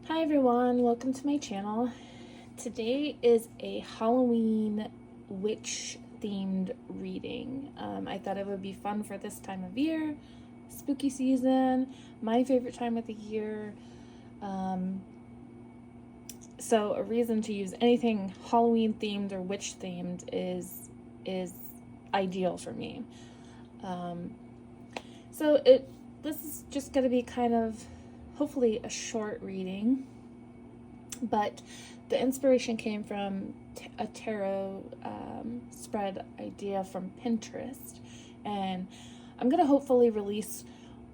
Hi everyone, welcome to my channel. Today is a Halloween witch themed reading. I thought it would be fun for this time of year, spooky season, my favorite time of the year. So a reason to use anything Halloween themed or witch themed is ideal for me. This is just going to be kind of hopefully a short reading, but the inspiration came from a tarot spread idea from Pinterest, and I'm going to hopefully release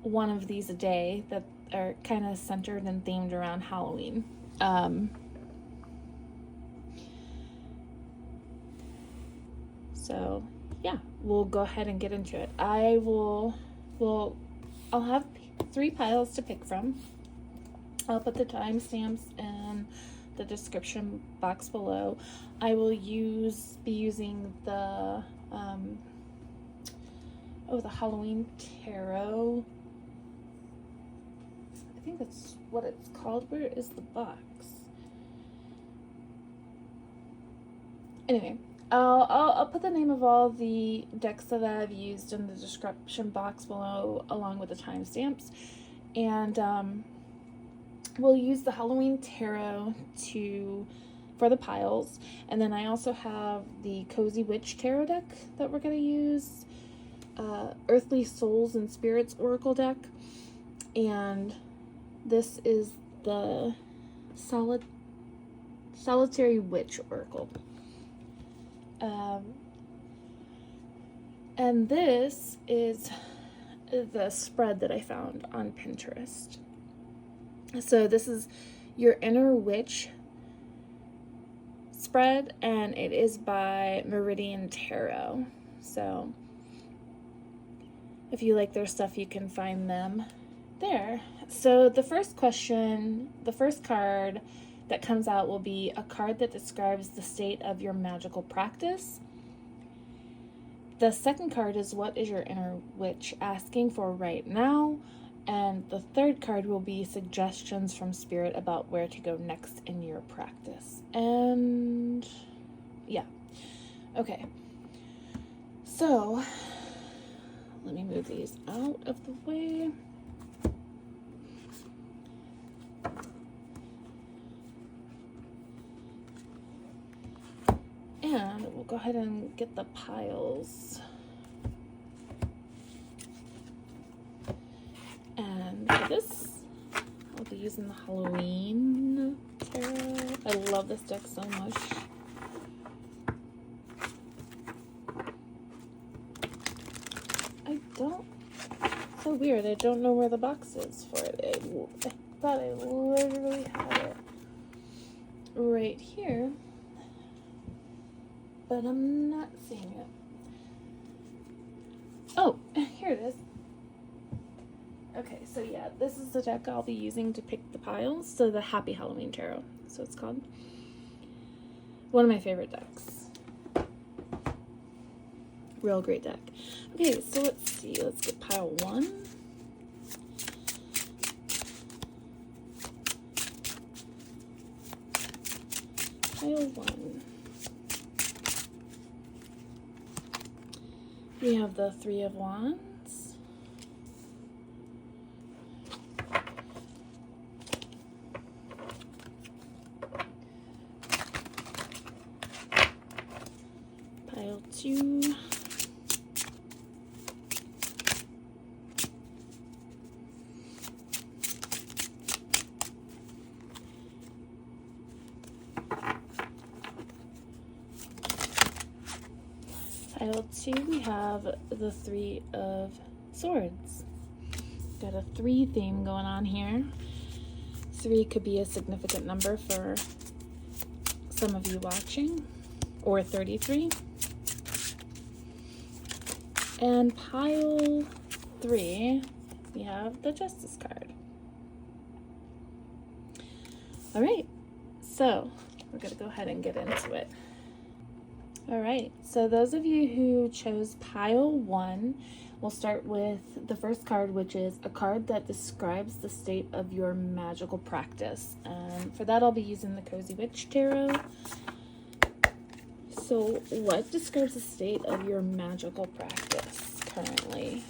one of these a day that are kind of centered and themed around Halloween. So yeah, we'll go ahead and get into it. I'll have 3 piles to pick from. I'll put the timestamps in the description box below. I will be using the Halloween tarot. I think that's what it's called. Where is the box? Anyway, I'll put the name of all the decks that I've used in the description box below, along with the timestamps, and we'll use the Halloween tarot for the piles, and then I also have the Cozy Witch tarot deck that we're going to use, Earthly Souls and Spirits Oracle deck, and this is the Solitary Witch Oracle. And this is the spread that I found on Pinterest. So this is your Inner Witch spread, and it is by Meridian Tarot. So if you like their stuff, you can find them there. So the first card that comes out will be a card that describes the state of your magical practice. The second card is what is your inner witch asking for right now? And the third card will be suggestions from Spirit about where to go next in your practice. And yeah, okay. So let me move these out of the way. And we'll go ahead and get the piles. And for this, I'll be using the Halloween tarot. I love this deck so much. So weird, I don't know where the box is for it. I thought I literally had it right here, but I'm not seeing it. Oh, here it is. Okay, so yeah, this is the deck I'll be using to pick the piles. So the Happy Halloween Tarot, so it's called. One of my favorite decks. Real great deck. Okay, so let's see. Let's get pile 1. Pile 1. We have the 3 of Wands. Pile 2. Pile 2, we have the 3 of Swords. Got a 3 theme going on here. 3 could be a significant number for some of you watching, or 33. And pile 3, we have the Justice card. All right, so we're gonna go ahead and get into it. All right, so those of you who chose pile 1, we'll start with the first card, which is a card that describes the state of your magical practice. And for that, I'll be using the Cozy Witch Tarot. So what describes the state of your magical practice currently?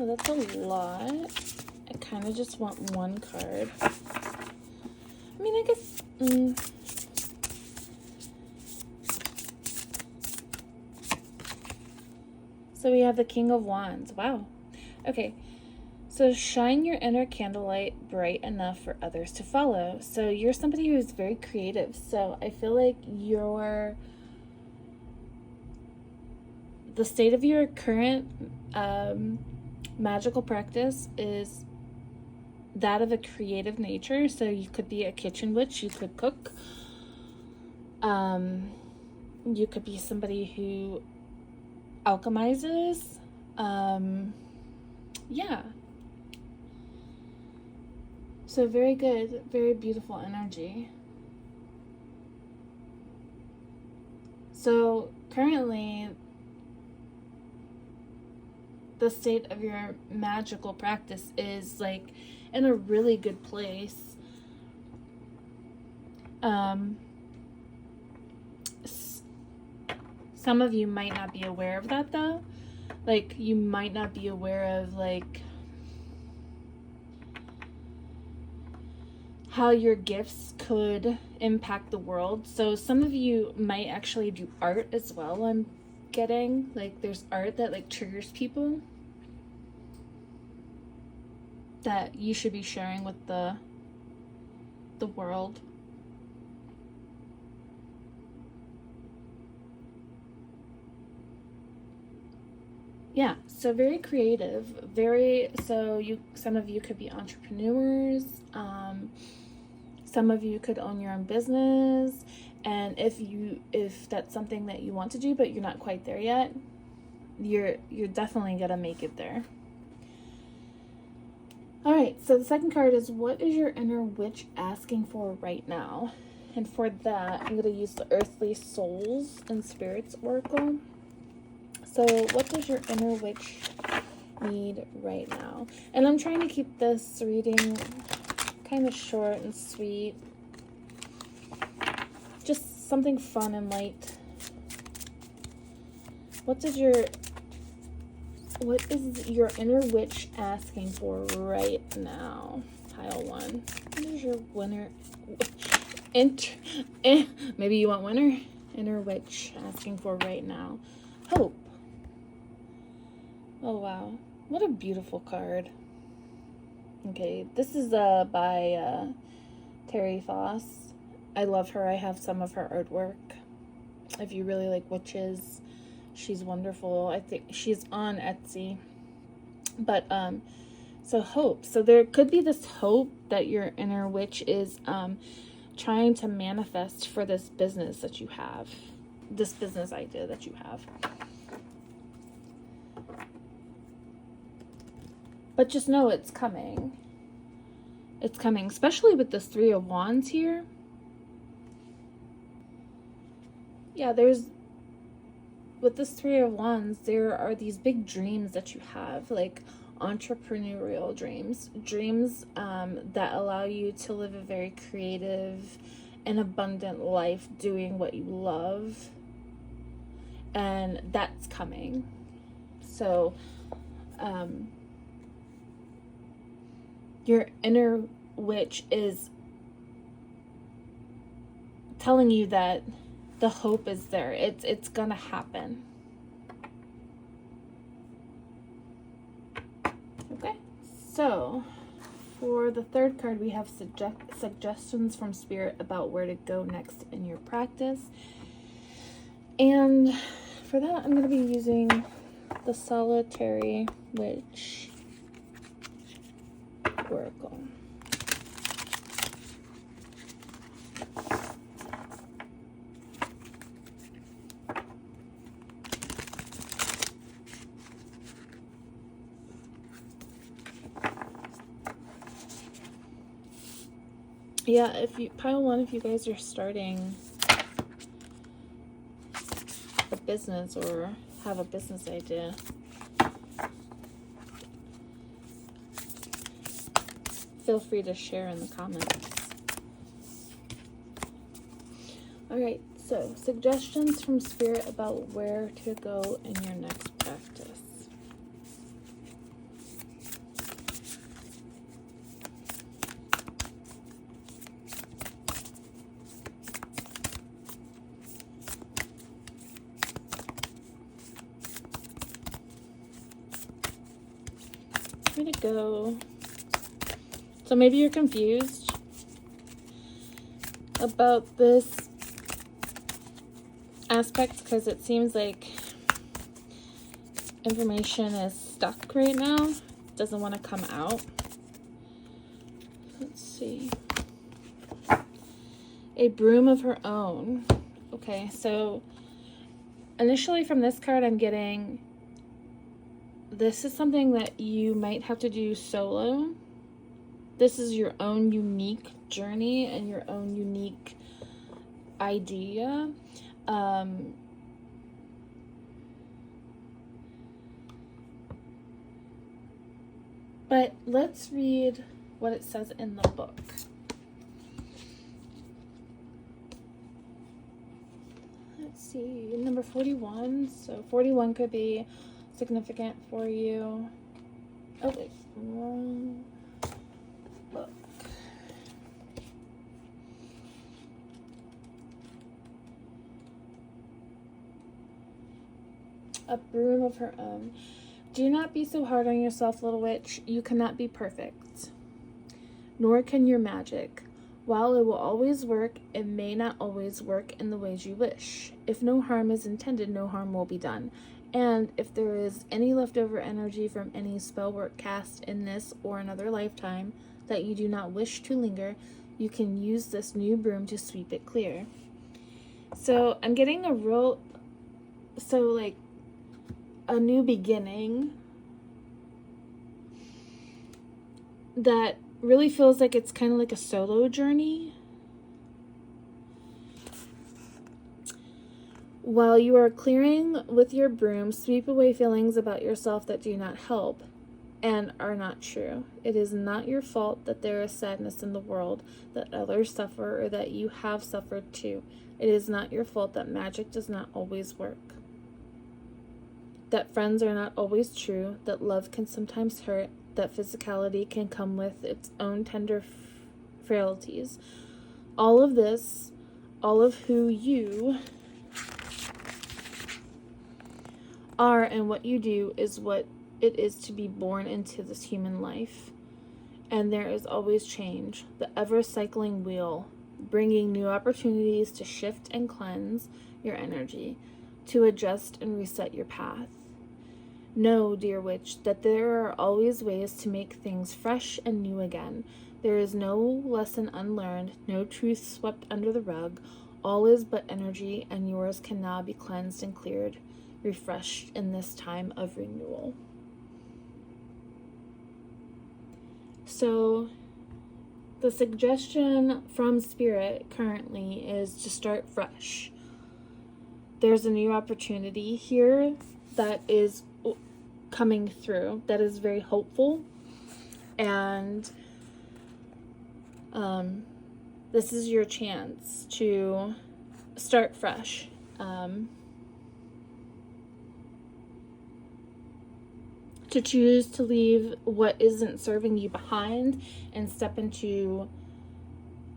Oh, that's a lot. I kind of just want one card. I mean, I guess... So we have the King of Wands. Wow. Okay. So shine your inner candlelight bright enough for others to follow. So you're somebody who is very creative. So I feel like the state of your current magical practice is that of a creative nature. So you could be a kitchen witch, you could cook, you could be somebody who alchemizes, yeah. So very good, very beautiful energy. So currently, the state of your magical practice is like in a really good place. Some of you might not be aware of that though. Like, you might not be aware of like how your gifts could impact the world. So some of you might actually do art as well. I'm getting like there's art that like triggers people that you should be sharing with the world. Yeah, so very creative, some of you could be entrepreneurs, some of you could own your own business, and if that's something that you want to do but you're not quite there yet, you're definitely gonna make it there. All right, so the second card is, what is your inner witch asking for right now? And for that, I'm gonna use the Earthly Souls and Spirits Oracle. So what does your inner witch need right now? And I'm trying to keep this reading kind of short and sweet. Just something fun and light. What is your inner witch asking for right now? Pile 1. What is your winner? Maybe you want winner? Inner witch asking for right now. Hope. Oh, wow. What a beautiful card. Okay, this is by Terry Foss. I love her. I have some of her artwork. If you really like witches, she's wonderful. I think she's on Etsy. But, so hope. So there could be this hope that your inner witch is trying to manifest for this business that you have. This business idea that you have. But just know it's coming. It's coming, especially with this 3 of Wands here. Yeah, with this 3 of Wands, there are these big dreams that you have, like entrepreneurial dreams. Dreams that allow you to live a very creative and abundant life doing what you love. And that's coming. So, your inner witch is telling you that the hope is there. It's gonna happen. Okay, so for the third card, we have suggestions from Spirit about where to go next in your practice. And for that, I'm going to be using the Solitary Witch Oracle. Yeah, if you, pile one, if you guys are starting a business or have a business idea, feel free to share in the comments. Alright, so suggestions from Spirit about where to go in your next practice. Where to go? So maybe you're confused about this aspect because it seems like information is stuck right now. It doesn't want to come out. Let's see. A broom of her own. Okay, so initially from this card I'm getting this is something that you might have to do solo. This is your own unique journey and your own unique idea. But let's read what it says in the book. Let's see, number 41. So 41 could be significant for you. Oh, wait, wrong book. A broom of her own. Do not be so hard on yourself, little witch. You cannot be perfect, nor can your magic. While it will always work, it may not always work in the ways you wish. If no harm is intended, no harm will be done. And if there is any leftover energy from any spell work cast in this or another lifetime that you do not wish to linger, you can use this new broom to sweep it clear. So I'm getting a real, like a new beginning that really feels like it's kind of like a solo journey. While you are clearing with your broom, sweep away feelings about yourself that do not help and are not true. It is not your fault that there is sadness in the world, that others suffer, or that you have suffered too. It is not your fault that magic does not always work, that friends are not always true, that love can sometimes hurt, that physicality can come with its own tender frailties. All of this, all of who you are and what you do is what it is to be born into this human life. And there is always change, the ever-cycling wheel, bringing new opportunities to shift and cleanse your energy, to adjust and reset your path. Know, dear witch, that there are always ways to make things fresh and new again. There is no lesson unlearned, no truth swept under the rug. All is but energy, and yours can now be cleansed and cleared, refreshed in this time of renewal. So the suggestion from Spirit currently is to start fresh. There's a new opportunity here that is coming through that is very hopeful, and this is your chance to start fresh. To choose to leave what isn't serving you behind and step into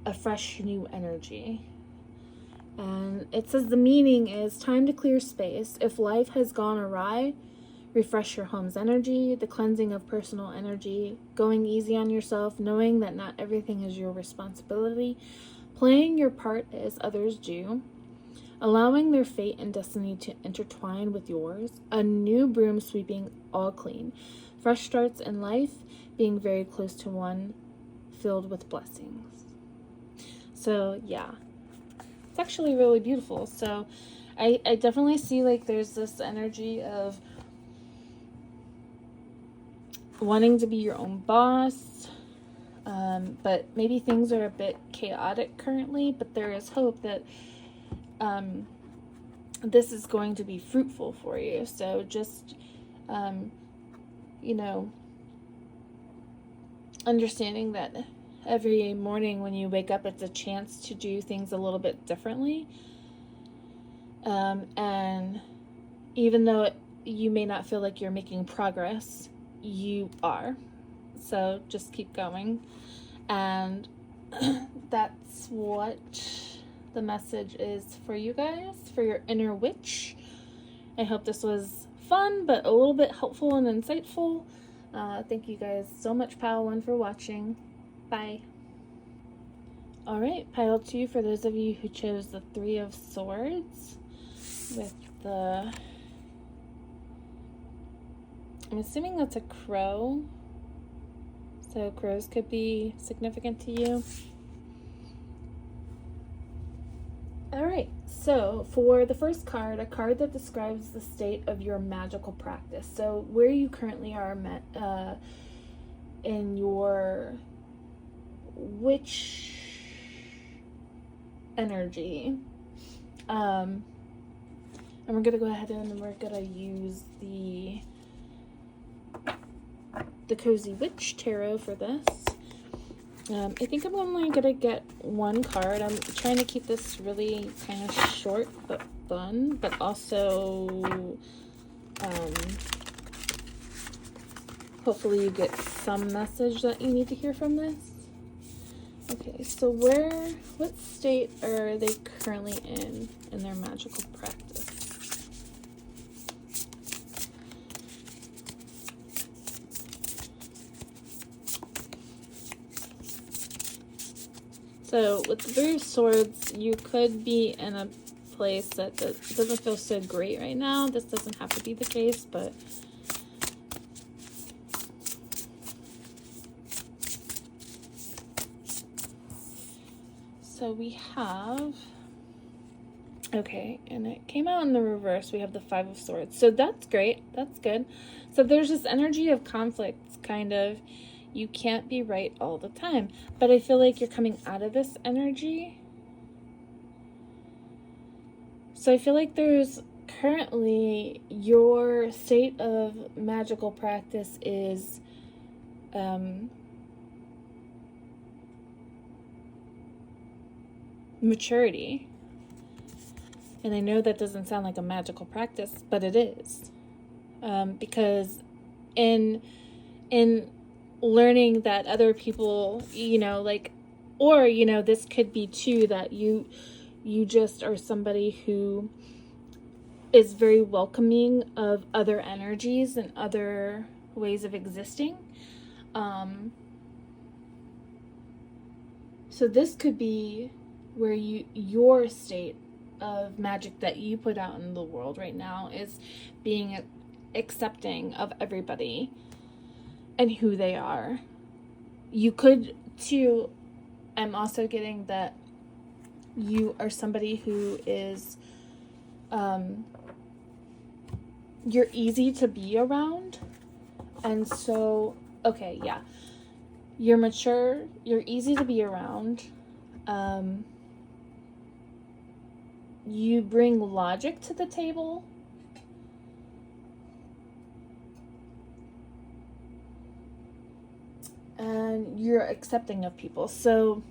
a fresh new energy. And it says the meaning is time to clear space. If life has gone awry, refresh your home's energy, the cleansing of personal energy, going easy on yourself, knowing that not everything is your responsibility, playing your part as others do, allowing their fate and destiny to intertwine with yours, a new broom sweeping all clean, fresh starts in life, being very close to one filled with blessings. So yeah, it's actually really beautiful. So I definitely see like there's this energy of wanting to be your own boss, but maybe things are a bit chaotic currently, but there is hope that this is going to be fruitful for you. So just, you know, understanding that every morning when you wake up, it's a chance to do things a little bit differently. And even though you may not feel like you're making progress, you are. So just keep going. And that's what the message is for you guys, for your inner witch. I hope this was fun, but a little bit helpful and insightful. Thank you guys so much, Pile 1, for watching. Bye. Alright, Pile 2, for those of you who chose the 3 of Swords with the... I'm assuming that's a crow. So crows could be significant to you. Alright, so for the first card, a card that describes the state of your magical practice. So where you currently are in your witch energy. And we're going to go ahead and we're going to use the Cozy Witch Tarot for this. I think I'm only going to get one card. I'm trying to keep this really kind of short but fun, but also hopefully you get some message that you need to hear from this. Okay, so what state are they currently in their magical practice? So with the 3 of Swords, you could be in a place that doesn't feel so great right now. This doesn't have to be the case, but so we have, okay, and it came out in the reverse. We have the 5 of Swords. So that's great. That's good. So there's this energy of conflict, kind of. You can't be right all the time. But I feel like you're coming out of this energy. So I feel like there's currently your state of magical practice is maturity. And I know that doesn't sound like a magical practice, but it is. Because in learning that other people, you know, like, or, you know, this could be too that you just are somebody who is very welcoming of other energies and other ways of existing. So this could be where your state of magic that you put out in the world right now is being accepting of everybody and who they are. You could too, I'm also getting that you are somebody who is you're easy to be around. And so, okay, yeah, you're mature, you're easy to be around. You bring logic to the table. And you're accepting of people. So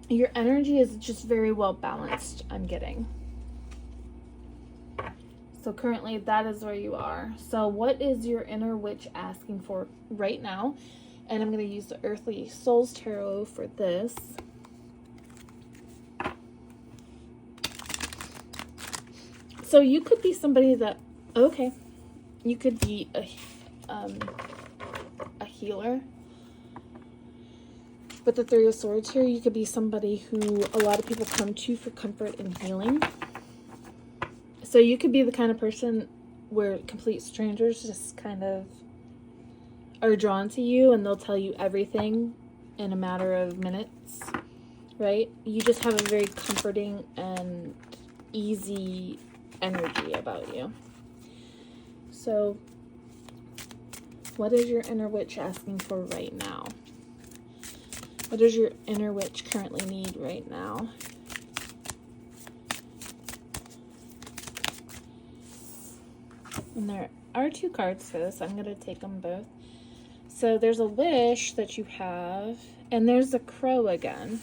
your energy is just very well balanced, I'm getting. So currently that is where you are. So what is your inner witch asking for right now? And I'm going to use the Earthly Souls Tarot for this. So you could be somebody that, okay, you could be a healer. With the 3 of Swords here, you could be somebody who a lot of people come to for comfort and healing. So you could be the kind of person where complete strangers just kind of are drawn to you and they'll tell you everything in a matter of minutes, right? You just have a very comforting and easy energy about you. So what is your inner witch asking for right now? What does your inner witch currently need right now? And there are 2 cards for this. I'm going to take them both. So there's a wish that you have, and there's a crow again.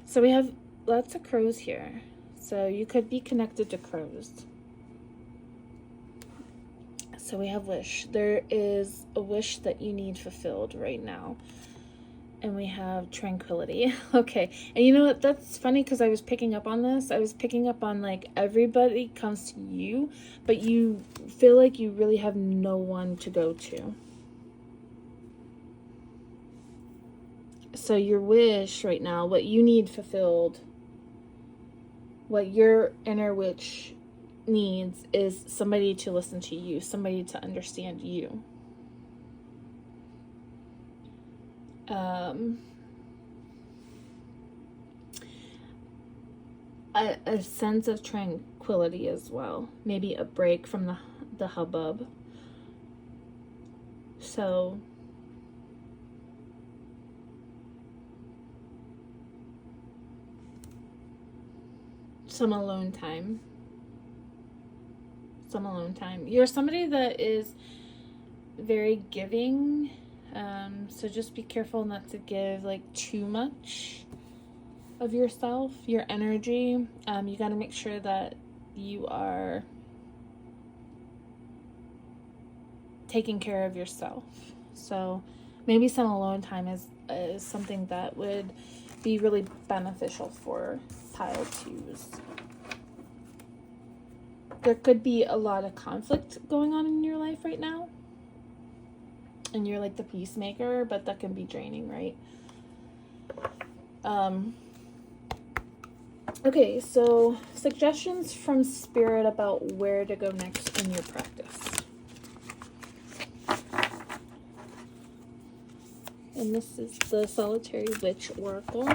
So we have lots of crows here. So you could be connected to crows. So we have wish. There is a wish that you need fulfilled right now. And we have tranquility. Okay. And you know what? That's funny because I was picking up on this. I was picking up on like everybody comes to you, but you feel like you really have no one to go to. So your wish right now, what you need fulfilled, what your inner witch needs is somebody to listen to you, somebody to understand you. A sense of tranquility as well. Maybe a break from the hubbub. So some alone time. You're somebody that is very giving. So just be careful not to give like too much of yourself, your energy. You got to make sure that you are taking care of yourself. So maybe some alone time is something that would be really beneficial for pile 2s. There could be a lot of conflict going on in your life right now. And you're like the peacemaker, but that can be draining, right? Okay, so suggestions from Spirit about where to go next in your practice. And this is the Solitary Witch Oracle.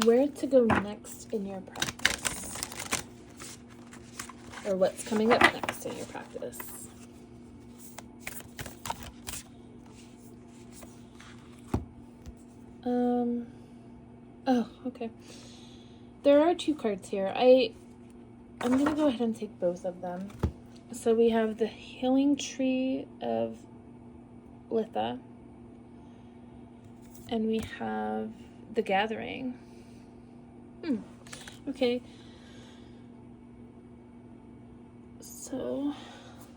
Where to go next in your practice. Or what's coming up next in your practice. Oh, okay. There are 2 cards here. I'm going to go ahead and take both of them. So we have the Healing Tree of Litha. And we have the Gathering. Okay. So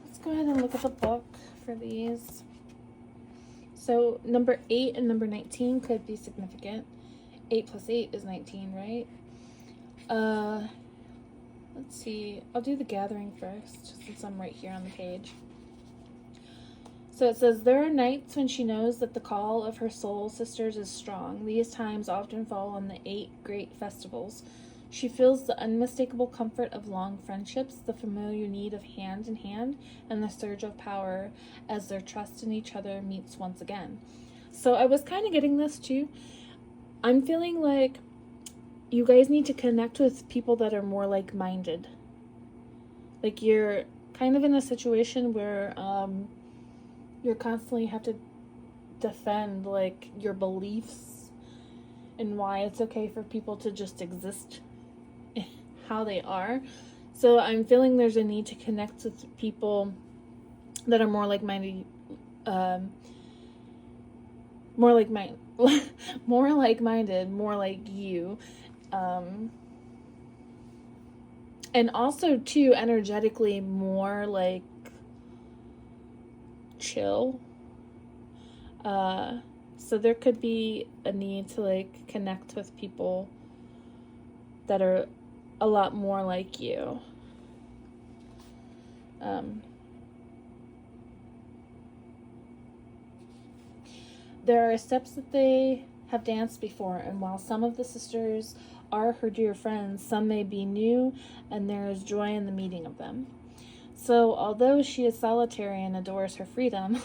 let's go ahead and look at the book for these. So number 8 and number 19 could be significant. 8 plus 8 is 19, right? Let's see. I'll do the Gathering first, since I'm right here on the page. So it says, there are nights when she knows that the call of her soul sisters is strong. These times often fall on the 8 great festivals. She feels the unmistakable comfort of long friendships, the familiar need of hand in hand, and the surge of power as their trust in each other meets once again. So I was kind of getting this too. I'm feeling like you guys need to connect with people that are more like-minded. Like you're kind of in a situation where you constantly have to defend like your beliefs and why it's okay for people to just exist how they are. So I'm feeling there's a need to connect with people that are more like-minded, more like-minded, more like you. And also too, energetically more like chill. So there could be a need to like connect with people that are a lot more like you. There are steps that they have danced before, and while some of the sisters are her dear friends, some may be new, and there is joy in the meeting of them. So although she is solitary and adores her freedom,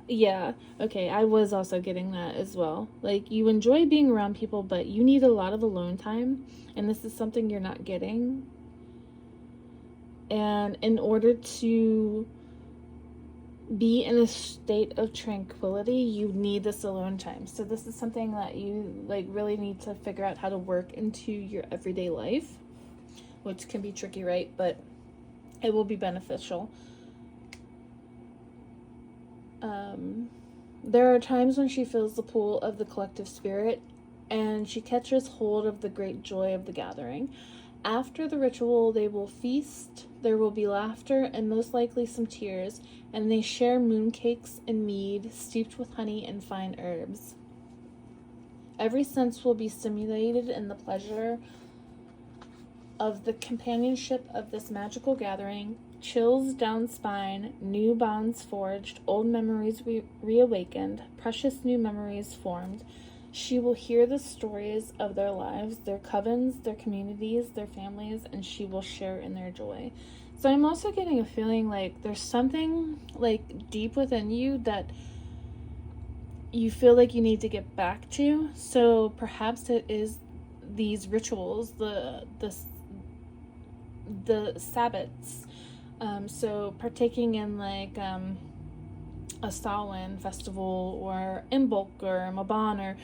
yeah, okay, I was also getting that as well. Like, you enjoy being around people, but you need a lot of alone time, and this is something you're not getting. And in order to be in a state of tranquility, you need this alone time. So this is something that you like really need to figure out how to work into your everyday life, which can be tricky, right? But it will be beneficial. There are times when she feels the pull of the collective spirit, and she catches hold of the great joy of the gathering. After the ritual, they will feast, there will be laughter, and most likely some tears, and they share mooncakes and mead steeped with honey and fine herbs. Every sense will be stimulated in the pleasure of the companionship of this magical gathering. Chills down spine, new bonds forged, old memories reawakened, precious new memories formed. She will hear the stories of their lives, their covens, their communities, their families, and she will share in their joy. So I'm also getting a feeling like there's something like deep within you that you feel like you need to get back to. So perhaps it is these rituals, the Sabbats. So partaking in like a Samhain festival or Imbolc or Maban or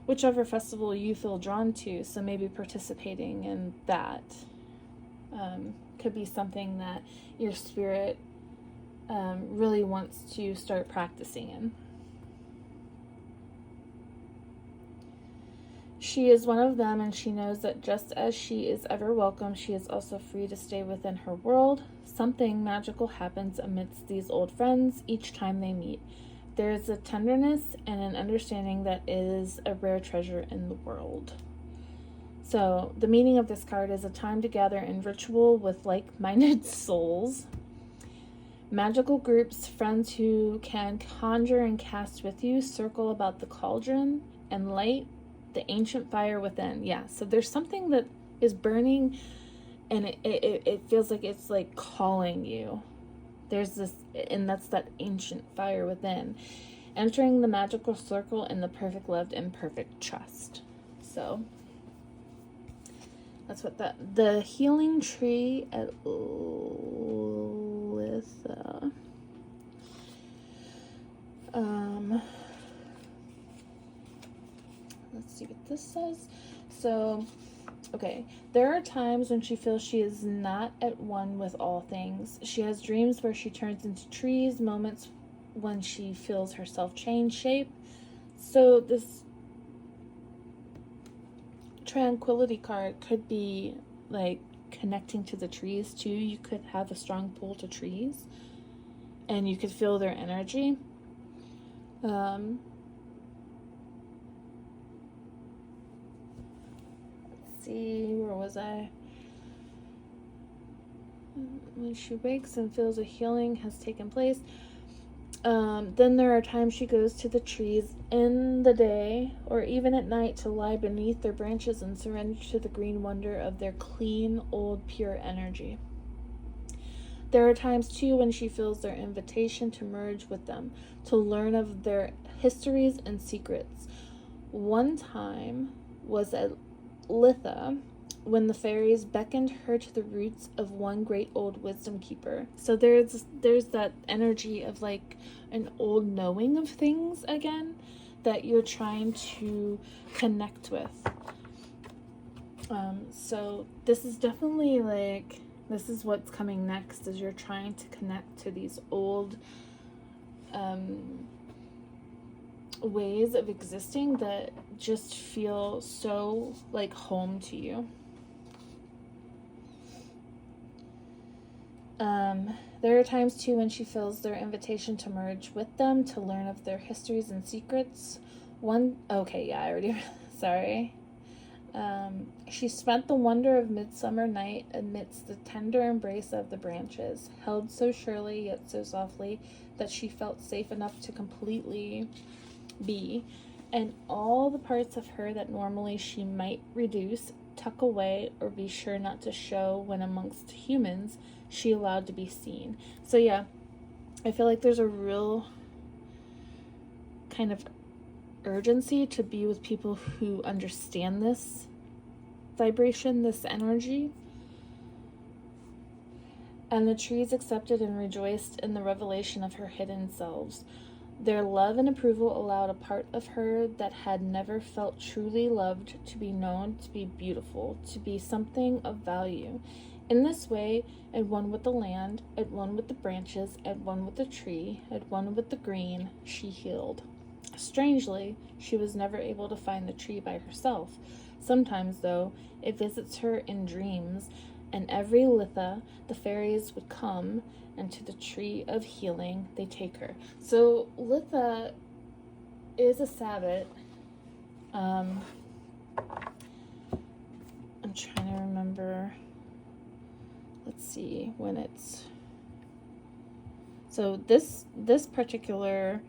whichever festival you feel drawn to. So maybe participating in that could be something that your spirit really wants to start practicing in. She is one of them, and she knows that just as she is ever welcome, she is also free to stay within her world. Something magical happens amidst these old friends each time they meet. There is a tenderness and an understanding that is a rare treasure in the world. So the meaning of this card is a time to gather in ritual with like-minded souls. Magical groups, friends who can conjure and cast with you, circle about the cauldron and light the ancient fire within. Yeah, so there's something that is burning, and it feels like it's like calling you. There's this, and that's that ancient fire within. Entering the magical circle in the perfect love and perfect trust. So that's what the healing tree at Litha. Let's see what this says. So, okay. There are times when she feels she is not at one with all things. She has dreams where she turns into trees, moments when she feels herself change shape. So this tranquility card could be like connecting to the trees too. You could have a strong pull to trees, and you could feel their energy. See, where was I? When she wakes and feels a healing has taken place. Then there are times she goes to the trees in the day or even at night to lie beneath their branches and surrender to the green wonder of their clean, old, pure energy. There are times too when she feels their invitation to merge with them, to learn of their histories and secrets. One time was at Litha, when the fairies beckoned her to the roots of one great old wisdom keeper. So there's that energy of like an old knowing of things again that you're trying to connect with. So this is definitely like, this is what's coming next, is you're trying to connect to these old ways of existing that just feel so like home to you. There are times too when she feels their invitation to merge with them, to learn of their histories and secrets. Sorry. She spent the wonder of midsummer night amidst the tender embrace of the branches, held so surely yet so softly that she felt safe enough to completely be, and all the parts of her that normally she might reduce, tuck away, or be sure not to show when amongst humans, she allowed to be seen. So yeah, I feel like there's a real kind of urgency to be with people who understand this vibration, this energy. And the trees accepted and rejoiced in the revelation of her hidden selves. Their love and approval allowed a part of her that had never felt truly loved to be known, to be beautiful, to be something of value. In this way, at one with the land, at one with the branches, at one with the tree, at one with the green, she healed. Strangely, she was never able to find the tree by herself. Sometimes, though, it visits her in dreams, and every Litha, the fairies would come, and to the tree of healing they take her. So Litha is a Sabbath. I'm trying to remember. Let's see when it's. So this particular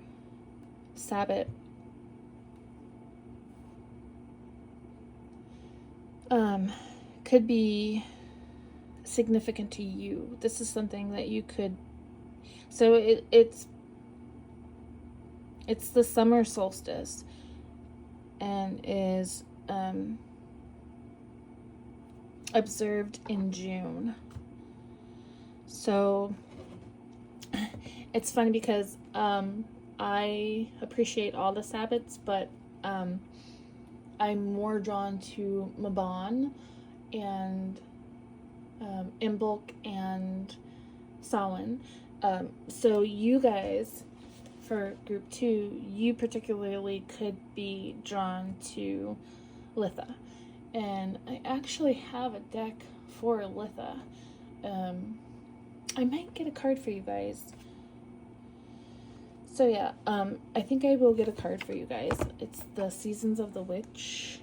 Sabbath could be significant to you. This is something that you could. So it's the summer solstice, and is observed in June. So it's funny because I appreciate all the Sabbats, but I'm more drawn to Mabon and Imbolc and Samhain. So you guys, for group 2, you particularly could be drawn to Litha. And I actually have a deck for Litha. I might get a card for you guys. So yeah, I think I will get a card for you guys. It's the Seasons of the Witch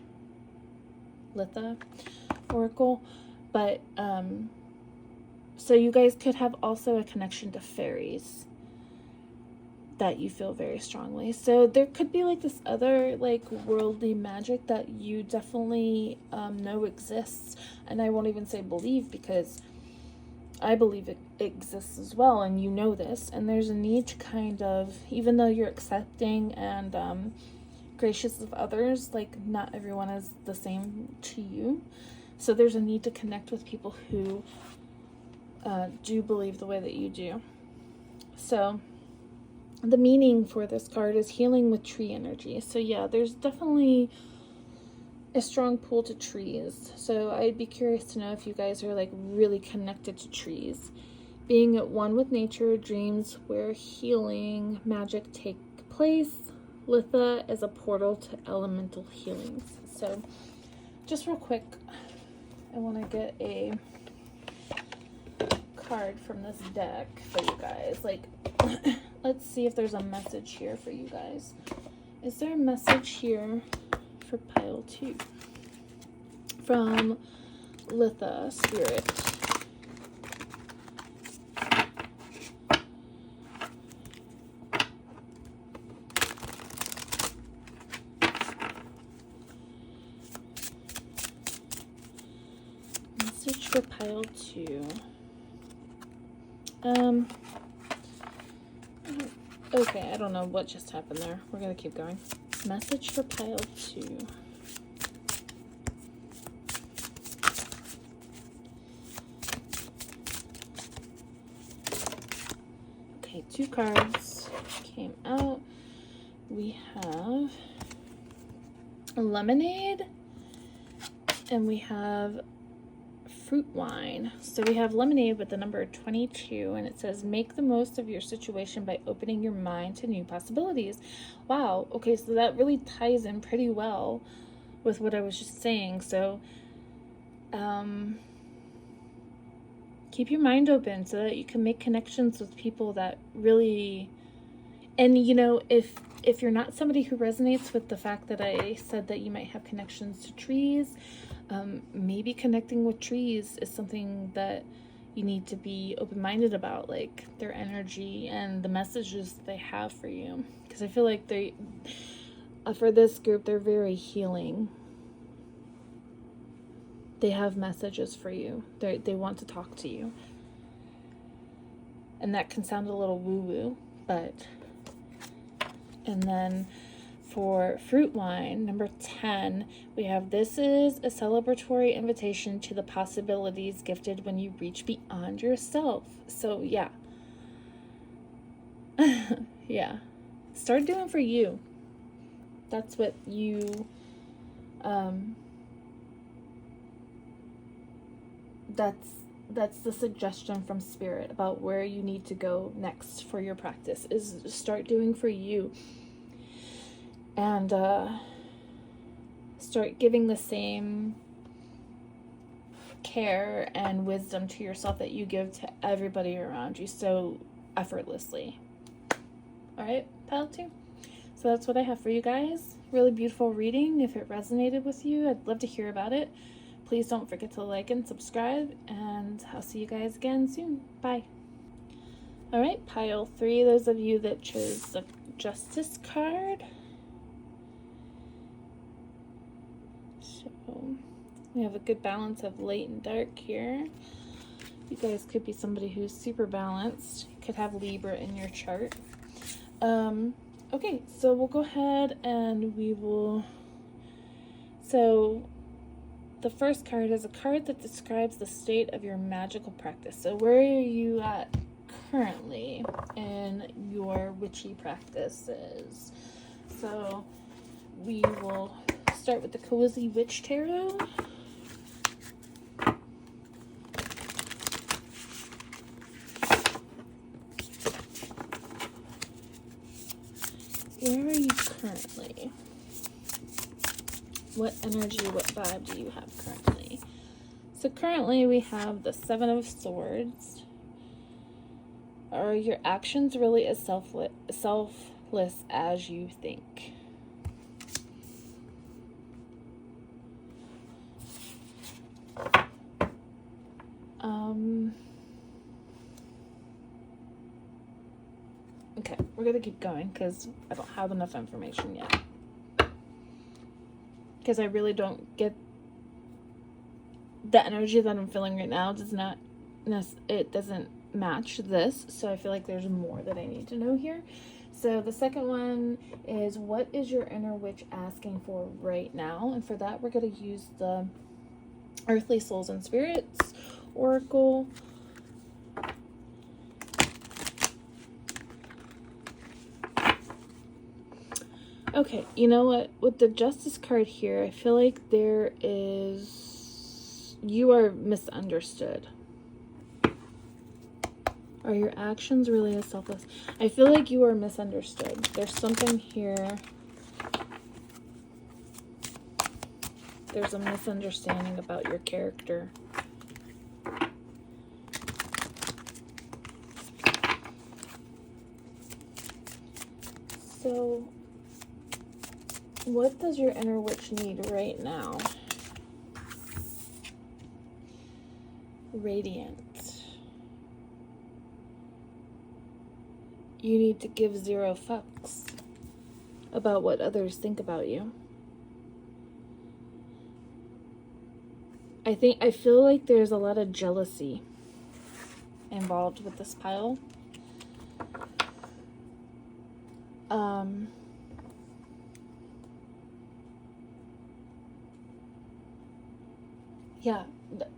Litha Oracle. But, so you guys could have also a connection to fairies that you feel very strongly. So there could be like this other like worldly magic that you definitely know exists. And I won't even say believe, because I believe it exists as well, and you know this. And there's a need to kind of, even though you're accepting and gracious of others, like not everyone is the same to you. So there's a need to connect with people who do believe the way that you do. So the meaning for this card is healing with tree energy. So yeah, there's definitely a strong pull to trees. So I'd be curious to know if you guys are like really connected to trees. Being at one with nature, dreams where healing magic take place. Litha is a portal to elemental healings. So just real quick, I want to get a card from this deck for you guys. Like, let's see if there's a message here for you guys. Is there a message here for pile 2 from Litha Spirit? Message for pile 2. Okay, I don't know what just happened there. We're gonna keep going. Message for pile 2. Okay, 2 cards came out. We have a lemonade, and we have fruit wine. So we have lemonade with the number 22, and it says make the most of your situation by opening your mind to new possibilities. Wow, okay, so that really ties in pretty well with what I was just saying. So keep your mind open so that you can make connections with people that really, and you know, if you're not somebody who resonates with the fact that I said that you might have connections to trees, maybe connecting with trees is something that you need to be open-minded about, like their energy and the messages they have for you. Because I feel like they, for this group, they're very healing. They have messages for you. They want to talk to you. And that can sound a little woo-woo, but... And then for fruit wine, number 10, we have, this is a celebratory invitation to the possibilities gifted when you reach beyond yourself. So yeah. Yeah. Start doing for you. That's what you, that's the suggestion from Spirit about where you need to go next for your practice, is start doing for you. And start giving the same care and wisdom to yourself that you give to everybody around you so effortlessly. All right, pile 2. So that's what I have for you guys. Really beautiful reading. If it resonated with you, I'd love to hear about it. Please don't forget to like and subscribe, and I'll see you guys again soon. Bye. All right, pile 3, those of you that chose the Justice card. So we have a good balance of light and dark here. You guys could be somebody who's super balanced. You could have Libra in your chart. Okay, so we'll go ahead and we will... So the first card is a card that describes the state of your magical practice. So where are you at currently in your witchy practices? So we will start with the Cozy Witch Tarot. Where are you currently? What energy, what vibe do you have currently? So currently we have the 7 of Swords. Are your actions really as selfless as you think? Okay, we're gonna keep going because I don't have enough information yet. Because I really don't get the energy that I'm feeling right now. It doesn't match this, so I feel like there's more that I need to know here. So the second one is, what is your inner witch asking for right now? And for that, we're going to use the Earthly Souls and Spirits Oracle. Okay, you know what? With the Justice card here, I feel like you are misunderstood. Are your actions really as selfless? I feel like you are misunderstood. There's something here. There's a misunderstanding about your character. So, what does your inner witch need right now? Radiant. You need to give 0 fucks about what others think about you. I feel like there's a lot of jealousy involved with this pile. Yeah,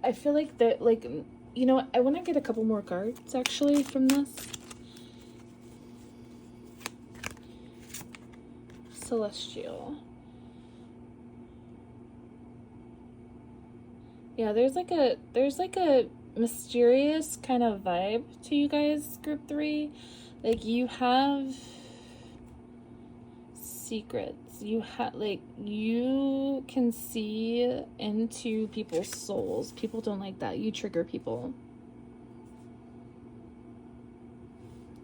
I feel like that, like, you know what, I want to get a couple more cards actually from this. Celestial. Yeah, there's like a mysterious kind of vibe to you guys, group 3. Like, you have secrets. You can see into people's souls. People don't like that. You trigger people.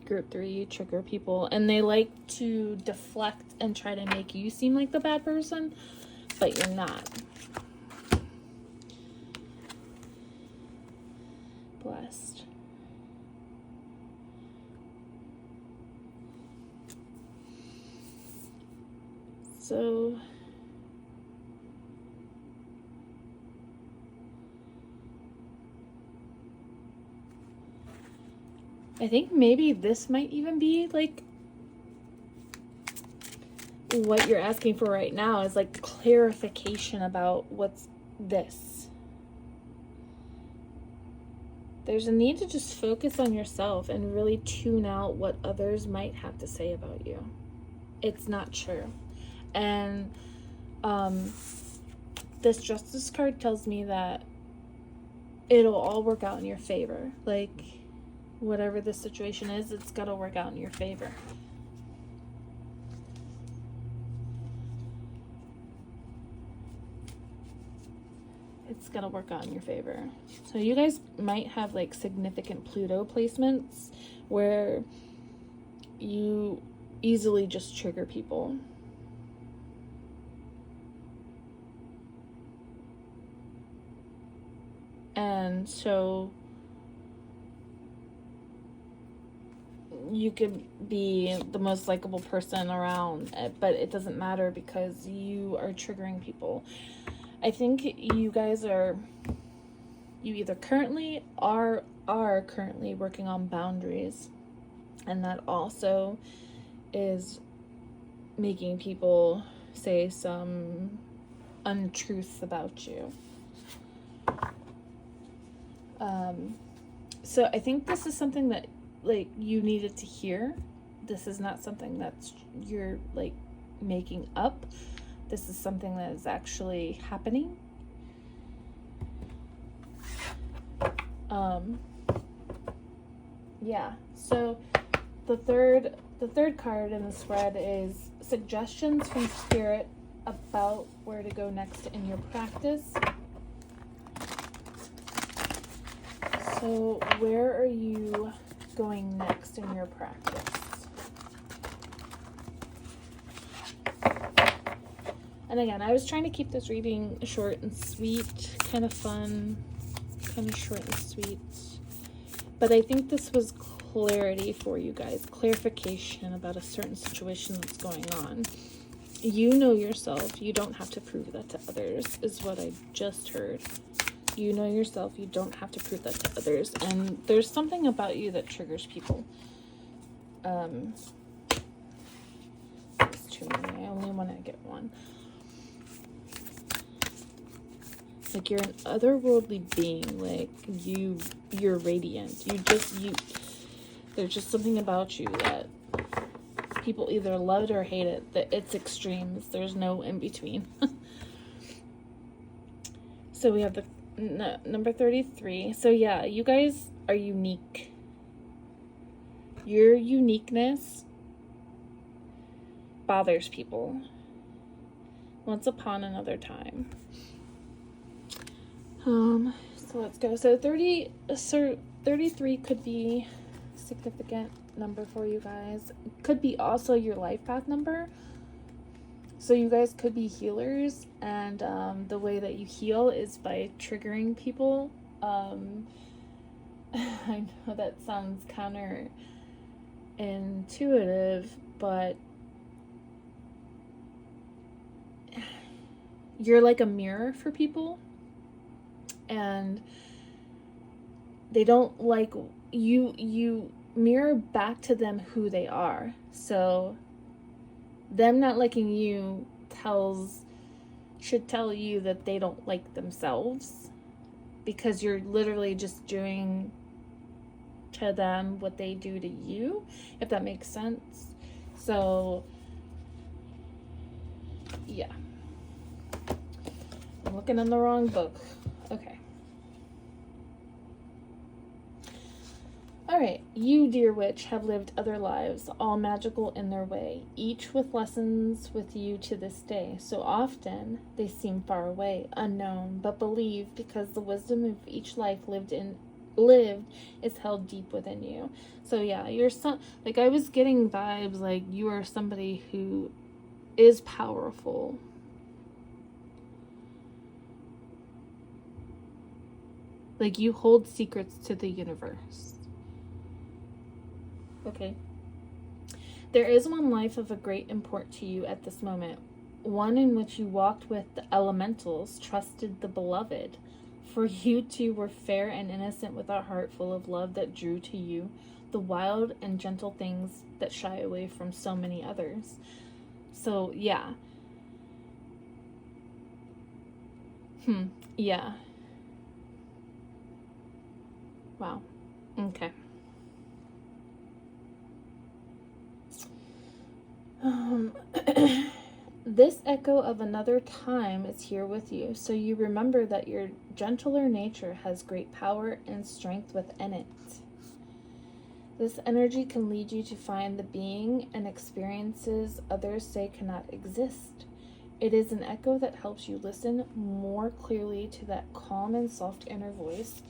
Group 3, you trigger people, and they like to deflect and try to make you seem like the bad person, but you're not. Blessed. So I think maybe this might even be like what you're asking for right now is like clarification about what's this. There's a need to just focus on yourself and really tune out what others might have to say about you. It's not true. And this Justice card tells me that it'll all work out in your favor. Like, whatever the situation is, it's got to work out in your favor. It's gonna work out in your favor. So you guys might have like significant Pluto placements where you easily just trigger people. And so you could be the most likable person around, but it doesn't matter because you are triggering people. I think you guys you either currently are currently working on boundaries, and that also is making people say some untruths about you. So I think this is something that like you needed to hear. This is not something that's you're like making up. This is something that is actually happening. Yeah, so the third card in the spread is suggestions from Spirit about where to go next in your practice. So where are you going next in your practice? And again, I was trying to keep this reading short and sweet, kind of fun, kind of short and sweet. But I think this was clarity for you guys, clarification about a certain situation that's going on. You know yourself. You don't have to prove that to others, is what I just heard. You know yourself. You don't have to prove that to others. And there's something about you that triggers people. It's too many. I only want to get one. Like, you're an otherworldly being. Like, you're radiant. There's just something about you that people either love it or hate it. That it's extremes. There's no in between. So we have the number 33. So yeah, you guys are unique. Your uniqueness bothers people. Once upon another time. So let's go. So 33 could be a significant number for you guys. It could be also your life path number. So you guys could be healers, and the way that you heal is by triggering people. I know that sounds counterintuitive, but you're like a mirror for people. And they don't like you mirror back to them who they are. So them not liking you should tell you that they don't like themselves, because you're literally just doing to them what they do to you, if that makes sense. So yeah, I'm looking in the wrong book. Okay. Alright, you, dear witch, have lived other lives, all magical in their way, each with lessons with you to this day. So often they seem far away, unknown, but believe, because the wisdom of each life lived is held deep within you. So yeah, you're like, I was getting vibes like you are somebody who is powerful. Like, you hold secrets to the universe. Okay. There is one life of a great import to you at this moment, one in which you walked with the elementals, trusted the beloved. For you two were fair and innocent, with a heart full of love that drew to you the wild and gentle things that shy away from so many others. So, yeah. Yeah. Wow. Okay. This echo of another time is here with you, so you remember that your gentler nature has great power and strength within it. This energy can lead you to find the being and experiences others say cannot exist. It is an echo that helps you listen more clearly to that calm and soft inner voice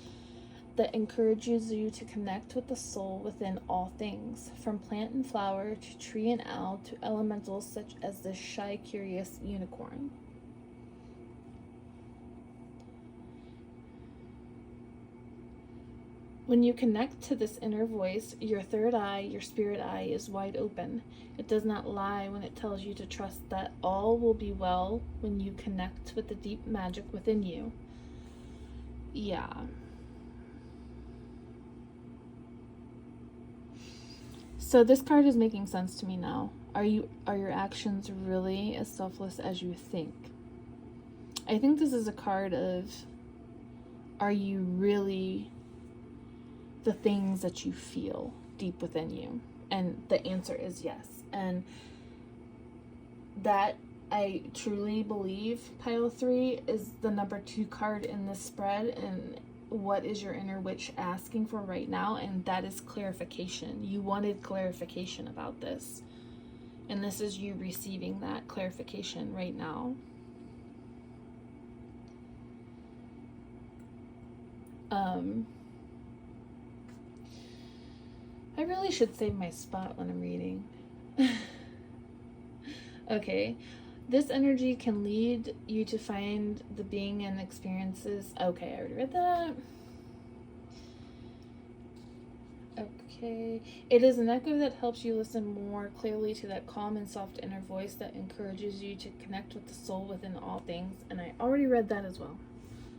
that encourages you to connect with the soul within all things, from plant and flower to tree and owl to elementals such as the shy, curious unicorn. When you connect to this inner voice, your third eye, your spirit eye, is wide open. It does not lie when it tells you to trust that all will be well when you connect with the deep magic within you. Yeah. So this card is making sense to me now. Are your actions really as selfless as you think? I think this is a card of, are you really the things that you feel deep within you? And the answer is yes. And that, I truly believe, pile 3 is the number 2 card in this spread, and what is your inner witch asking for right now? And that is clarification. You wanted clarification about this, and this is you receiving that clarification right now. I really should save my spot when I'm reading. Okay. This energy can lead you to find the being and experiences. Okay, I already read that. Okay. It is an echo that helps you listen more clearly to that calm and soft inner voice that encourages you to connect with the soul within all things. And I already read that as well.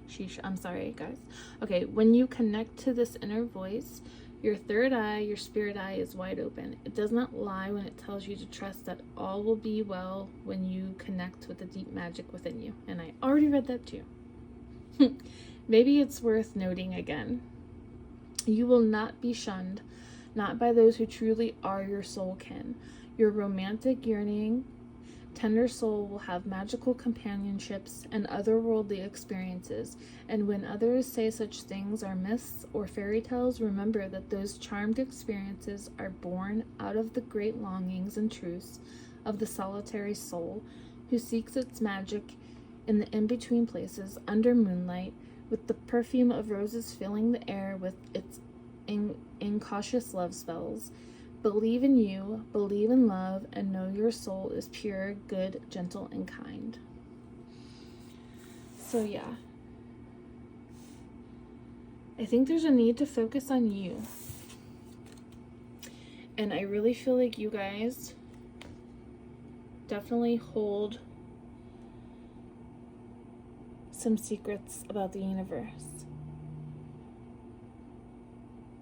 Sheesh, I'm sorry, guys. Okay, when you connect to this inner voice, your third eye, your spirit eye, is wide open. It does not lie when it tells you to trust that all will be well when you connect with the deep magic within you. And I already read that too. Maybe it's worth noting again. You will not be shunned, not by those who truly are your soul kin. Your romantic yearning, tender soul will have magical companionships and otherworldly experiences, and when others say such things are myths or fairy tales, remember that those charmed experiences are born out of the great longings and truths of the solitary soul who seeks its magic in the in-between places under moonlight, with the perfume of roses filling the air with its incautious love spells. Believe in you, believe in love, and know your soul is pure, good, gentle, and kind. So yeah, I think there's a need to focus on you. And I really feel like you guys definitely hold some secrets about the universe.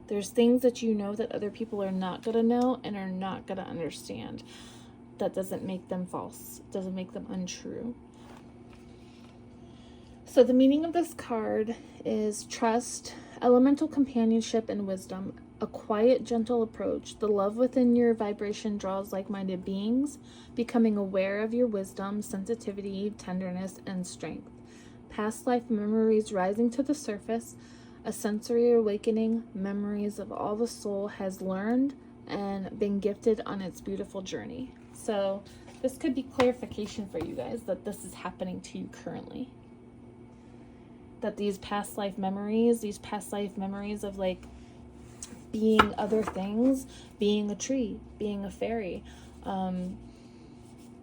There's things that you know that other people are not going to know and are not going to understand. That doesn't make them false. It doesn't make them untrue. So the meaning of this card is trust, elemental companionship, and wisdom. A quiet, gentle approach. The love within your vibration draws like-minded beings, becoming aware of your wisdom, sensitivity, tenderness, and strength. Past life memories rising to the surface. A sensory awakening, memories of all the soul has learned and been gifted on its beautiful journey. So this could be clarification for you guys that this is happening to you currently. That these past life memories of like being other things, being a tree, being a fairy, kind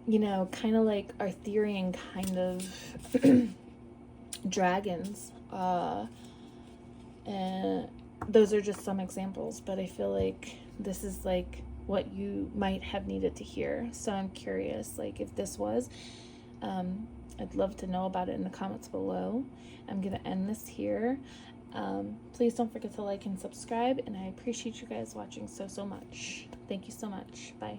of like Arthurian kind of dragons, and those are just some examples, but I feel like this is like what you might have needed to hear. So I'm curious, like if this was, I'd love to know about it in the comments below. I'm going to end this here. Please don't forget to like and subscribe, and I appreciate you guys watching so much. Thank you so much. Bye.